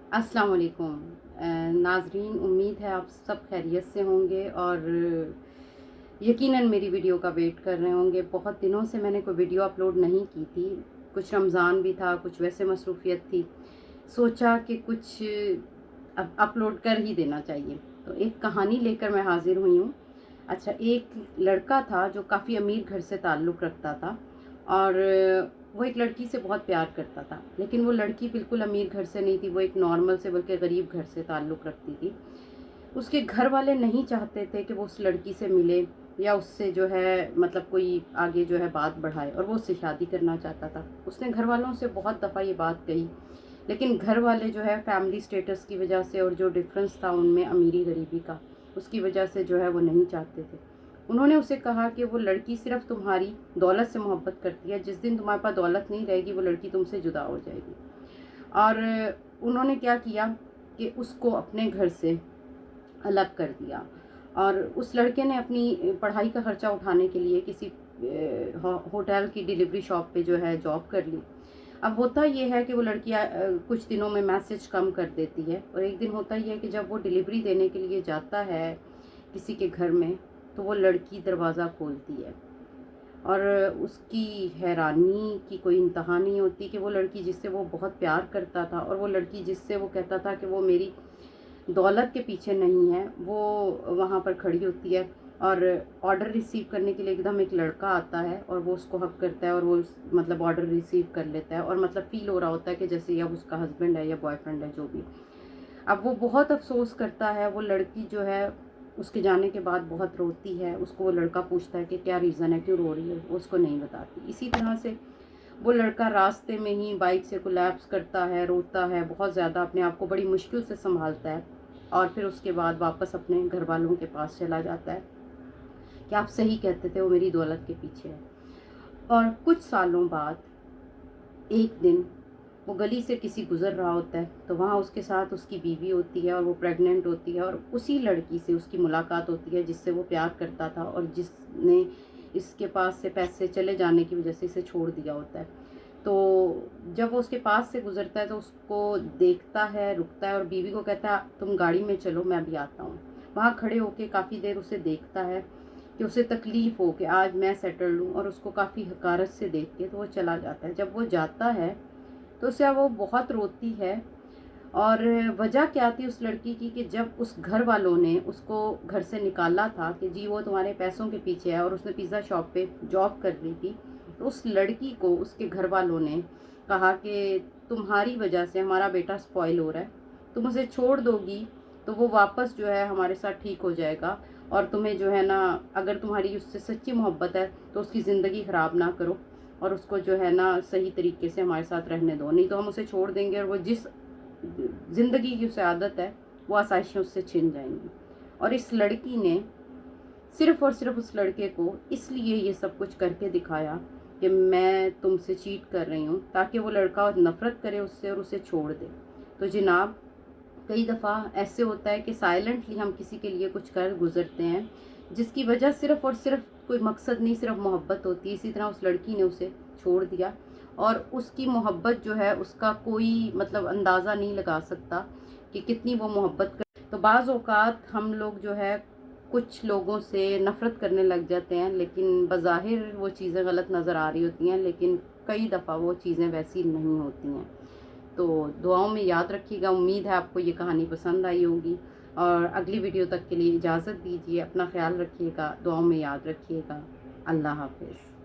अस्सलाम वालेकुम नाजरीन, उम्मीद है आप सब खैरियत से होंगे और यकीनन मेरी वीडियो का वेट कर रहे होंगे। बहुत दिनों से मैंने कोई वीडियो अपलोड नहीं की थी, कुछ रमज़ान भी था, कुछ वैसे मसरूफियत थी। सोचा कि कुछ अब अपलोड कर ही देना चाहिए, तो एक कहानी लेकर मैं हाज़िर हुई हूँ। अच्छा, एक लड़का था जो काफ़ी अमीर घर से ताल्लुक़ रखता था और वो एक लड़की से बहुत प्यार करता था, लेकिन वो लड़की बिल्कुल अमीर घर से नहीं थी, वो एक नॉर्मल से बल्कि गरीब घर से ताल्लुक़ रखती थी। उसके घर वाले नहीं चाहते थे कि वो उस लड़की से मिले या उससे जो है मतलब कोई आगे जो है बात बढ़ाए, और वो उससे शादी करना चाहता था। उसने घर वालों से बहुत दफ़ा ये बात कही, लेकिन घर वाले जो है फैमिली स्टेटस की वजह से और जो डिफरेंस था उनमें अमीरी गरीबी का, उसकी वजह से जो है वो नहीं चाहते थे। उन्होंने उसे कहा कि वो लड़की सिर्फ तुम्हारी दौलत से मोहब्बत करती है, जिस दिन तुम्हारे पास दौलत नहीं रहेगी वो लड़की तुमसे जुदा हो जाएगी। और उन्होंने क्या किया कि उसको अपने घर से अलग कर दिया, और उस लड़के ने अपनी पढ़ाई का खर्चा उठाने के लिए किसी होटल की डिलीवरी शॉप पे जो है जॉब कर ली। अब होता ये है कि वो लड़कियां कुछ दिनों में मैसेज कम कर देती है, और एक दिन होता ये है कि जब वो डिलीवरी देने के लिए जाता है किसी के घर में, तो वो लड़की दरवाज़ा खोलती है और उसकी हैरानी की कोई इंतहा नहीं होती कि वो लड़की जिससे वो बहुत प्यार करता था और वो लड़की जिससे वो कहता था कि वो मेरी दौलत के पीछे नहीं है, वो वहाँ पर खड़ी होती है। और ऑर्डर रिसीव करने के लिए एकदम एक लड़का आता है और वो उसको हक करता है और वो मतलब ऑर्डर रिसीव कर लेता है, और मतलब फ़ील हो रहा होता है कि जैसे या उसका हस्बैंड है या बॉयफ्रेंड है, जो भी। अब वो बहुत अफसोस करता है, वो लड़की जो है उसके जाने के बाद बहुत रोती है। उसको वो लड़का पूछता है कि क्या रीज़न है, क्यों रो रही है, वो उसको नहीं बताती। इसी तरह से वो लड़का रास्ते में ही बाइक से कोलैप्स करता है, रोता है बहुत ज़्यादा, अपने आप को बड़ी मुश्किल से संभालता है, और फिर उसके बाद वापस अपने घर वालों के पास चला जाता है कि आप सही कहते थे, वो मेरी दौलत के पीछे है। और कुछ सालों बाद एक दिन वो गली से किसी गुज़र रहा होता है, तो वहाँ उसके साथ उसकी बीवी होती है और वो प्रेग्नेंट होती है, और उसी लड़की से उसकी मुलाकात होती है जिससे वो प्यार करता था और जिसने इसके पास से पैसे चले जाने की वजह से इसे छोड़ दिया होता है। तो जब वो उसके पास से गुज़रता है तो उसको देखता है, रुकता है और बीवी को कहता है तुम गाड़ी में चलो, मैं भी आता हूँ। वहाँ खड़े होके काफ़ी देर उसे देखता है कि उसे तकलीफ़ हो कि आज मैं सेटल हूँ, और उसको काफ़ी हकारत से देख के तो वो चला जाता है। जब वो जाता है तो उसे वो बहुत रोती है, और वजह क्या थी उस लड़की की कि जब उस घर वालों ने उसको घर से निकाला था कि जी वो तुम्हारे पैसों के पीछे है, और उसने पिज़्ज़ा शॉप पे जॉब कर रही थी, तो उस लड़की को उसके घर वालों ने कहा कि तुम्हारी वजह से हमारा बेटा स्पॉइल हो रहा है, तुम उसे छोड़ दोगी तो वो वापस जो है हमारे साथ ठीक हो जाएगा, और तुम्हें जो है ना, अगर तुम्हारी उससे सच्ची मोहब्बत है तो उसकी ज़िंदगी ख़राब ना करो, और उसको जो है ना सही तरीके से हमारे साथ रहने दो, नहीं तो हम उसे छोड़ देंगे और वो जिस ज़िंदगी की उसे आदत है वो आसाइशें उससे छिन जाएंगी। और इस लड़की ने सिर्फ़ और सिर्फ उस लड़के को इसलिए ये सब कुछ करके दिखाया कि मैं तुमसे चीट कर रही हूँ, ताकि वो लड़का नफ़रत करे उससे और उसे छोड़ दे। तो जनाब, कई दफ़ा ऐसे होता है कि साइलेंटली हम किसी के लिए कुछ कर गुज़रते हैं, जिसकी वजह सिर्फ़ और सिर्फ कोई मकसद नहीं, सिर्फ मोहब्बत होती है। इसी तरह उस लड़की ने उसे छोड़ दिया, और उसकी मोहब्बत जो है उसका कोई मतलब अंदाज़ा नहीं लगा सकता कि कितनी वो मोहब्बत कर। तो बाज़ औक़ात हम लोग जो है कुछ लोगों से नफ़रत करने लग जाते हैं, लेकिन बज़ाहिर वो चीज़ें गलत नज़र आ रही होती हैं, लेकिन कई दफ़ा वो चीज़ें वैसी नहीं होती हैं। तो दुआओं में याद रखिएगा। उम्मीद है आपको ये कहानी पसंद आई होगी, और अगली वीडियो तक के लिए इजाज़त दीजिए। अपना ख्याल रखिएगा, दुआओं में याद रखिएगा। अल्लाह हाफ़िज़।